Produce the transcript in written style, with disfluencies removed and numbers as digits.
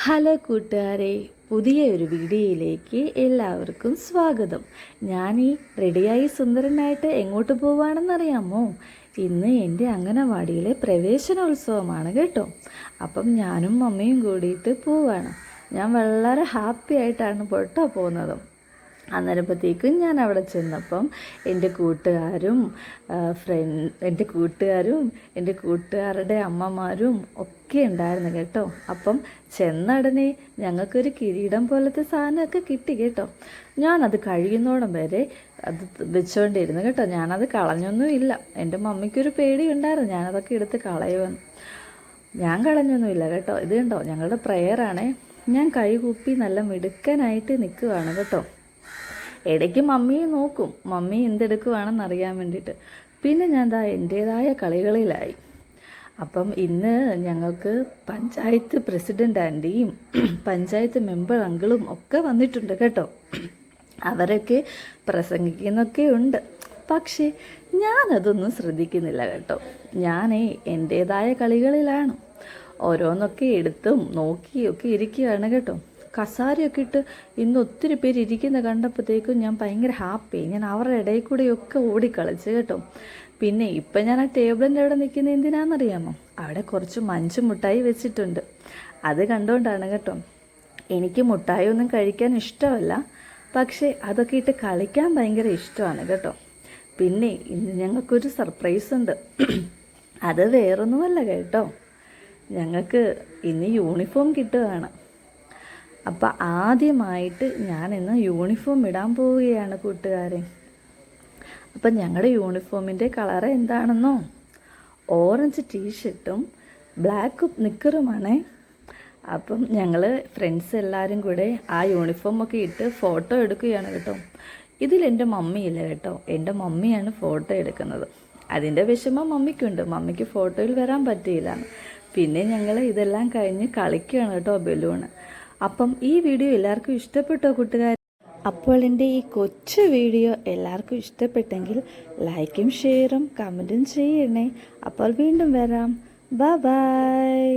Hello കൂട്ടുകാരെ, പുതിയ ഒരു വീഡിയോയിലേക്ക് എല്ലാവർക്കും സ്വാഗതം. ഞാൻ ഈ റെഡിയായി സുന്ദരനായിട്ട് എങ്ങോട്ട് പോവുകയാണെന്നറിയാമോ? ഇന്ന് എൻ്റെ അംഗനവാടിയിലെ പ്രവേശനോത്സവമാണ് കേട്ടോ. അപ്പം ഞാനും മമ്മിയും കൂടിയിട്ട് പോവുകയാണ്. ഞാൻ വളരെ ഹാപ്പി ആയിട്ടാണ് കേട്ടോ പോകുന്നത്. അന്നേരപ്പോഴത്തേക്കും ഞാൻ അവിടെ ചെന്നപ്പം എൻ്റെ കൂട്ടുകാരുടെ അമ്മമാരും ഒക്കെ ഉണ്ടായിരുന്നു കേട്ടോ. അപ്പം ചെന്നടനെ ഞങ്ങൾക്കൊരു കിരീടം പോലത്തെ സാധനമൊക്കെ കിട്ടി കേട്ടോ. ഞാനത് കഴിയുന്നോടം വരെ അത് വെച്ചുകൊണ്ടിരുന്നു കേട്ടോ. ഞാനത് കളഞ്ഞൊന്നുമില്ല. എൻ്റെ മമ്മിക്കൊരു പേടി ഉണ്ടായിരുന്നു ഞാനതൊക്കെ എടുത്ത് കളയുമെന്ന്. ഞാൻ കളഞ്ഞൊന്നുമില്ല കേട്ടോ. ഇത് കണ്ടോ, ഞങ്ങളുടെ പ്രയറാണേ. ഞാൻ കൈകൂപ്പി നല്ല മിടുക്കനായിട്ട് നിൽക്കുകയാണ് കേട്ടോ. ഇടയ്ക്ക് മമ്മിയെ നോക്കും, മമ്മി എന്തെടുക്കുവാണെന്ന് അറിയാൻ വേണ്ടിയിട്ട്. പിന്നെ ഞാൻ എൻ്റേതായ കളികളിലായി. അപ്പം ഇന്ന് ഞങ്ങൾക്ക് പഞ്ചായത്ത് പ്രസിഡൻ്റ് ആൻറ്റിയും പഞ്ചായത്ത് മെമ്പർ അങ്കിളും ഒക്കെ വന്നിട്ടുണ്ട് കേട്ടോ. അവരൊക്കെ പ്രസംഗിക്കുന്നൊക്കെ ഉണ്ട്. പക്ഷേ ഞാനതൊന്നും ശ്രദ്ധിക്കുന്നില്ല കേട്ടോ. ഞാനേ എൻ്റേതായ കളികളിലാണ്. ഓരോന്നൊക്കെ എടുത്തും നോക്കിയൊക്കെ ഇരിക്കുകയാണ് കേട്ടോ. കസാരയൊക്കെ ഇട്ട് ഇന്ന് ഒത്തിരി പേര് ഇരിക്കുന്ന കണ്ടപ്പോഴത്തേക്കും ഞാൻ ഭയങ്കര ഹാപ്പി. ഞാൻ അവരുടെ ഇടയിൽ കൂടെയൊക്കെ ഓടിക്കളിച്ച് കേട്ടോ. പിന്നെ ഇപ്പം ഞാൻ ആ ടേബിളിൻ്റെ അവിടെ നിൽക്കുന്നത് എന്തിനാണെന്നറിയാമോ? അവിടെ കുറച്ച് മഞ്ച് മുട്ടായി വെച്ചിട്ടുണ്ട്. അത് കണ്ടുകൊണ്ടാണ് കേട്ടോ. എനിക്ക് മുട്ടായി ഒന്നും കഴിക്കാൻ ഇഷ്ടമല്ല, പക്ഷേ അതൊക്കെ ഇട്ട് കളിക്കാൻ ഭയങ്കര ഇഷ്ടമാണ് കേട്ടോ. പിന്നെ ഇന്ന് ഞങ്ങൾക്കൊരു സർപ്രൈസ് ഉണ്ട്. അത് വേറൊന്നുമല്ല കേട്ടോ, ഞങ്ങൾക്ക് ഇന്ന് യൂണിഫോം കിട്ടുകയാണ്. അപ്പം ആദ്യമായിട്ട് ഞാനിന്ന് യൂണിഫോം ഇടാൻ പോവുകയാണ് കൂട്ടുകാരെ. അപ്പം ഞങ്ങളുടെ യൂണിഫോമിൻ്റെ കളറ് എന്താണെന്നോ? ഓറഞ്ച് ടീഷർട്ടും ബ്ലാക്ക് നിക്കറുമാണേ. അപ്പം ഞങ്ങൾ ഫ്രണ്ട്സ് എല്ലാവരും കൂടെ ആ യൂണിഫോമൊക്കെ ഇട്ട് ഫോട്ടോ എടുക്കുകയാണ് കേട്ടോ. ഇതിലെൻ്റെ മമ്മിയില്ല കേട്ടോ, എൻ്റെ മമ്മിയാണ് ഫോട്ടോ എടുക്കുന്നത്. അതിൻ്റെ വിഷമം മമ്മിക്കുണ്ട്, മമ്മിക്ക് ഫോട്ടോയിൽ വരാൻ പറ്റിയില്ല. പിന്നെ ഞങ്ങൾ ഇതെല്ലാം കഴിഞ്ഞ് കളിക്കുകയാണ് കേട്ടോ ബലൂണ്. അപ്പം ഈ വീഡിയോ എല്ലാവർക്കും ഇഷ്ടപ്പെട്ടോ കൂട്ടുകാർ? അപ്പോൾ എൻ്റെ ഈ കൊച്ചു വീഡിയോ എല്ലാവർക്കും ഇഷ്ടപ്പെട്ടെങ്കിൽ ലൈക്കും ഷെയറും കമൻറ്റും ചെയ്യണേ. അപ്പോൾ വീണ്ടും വരാം. Bye bye.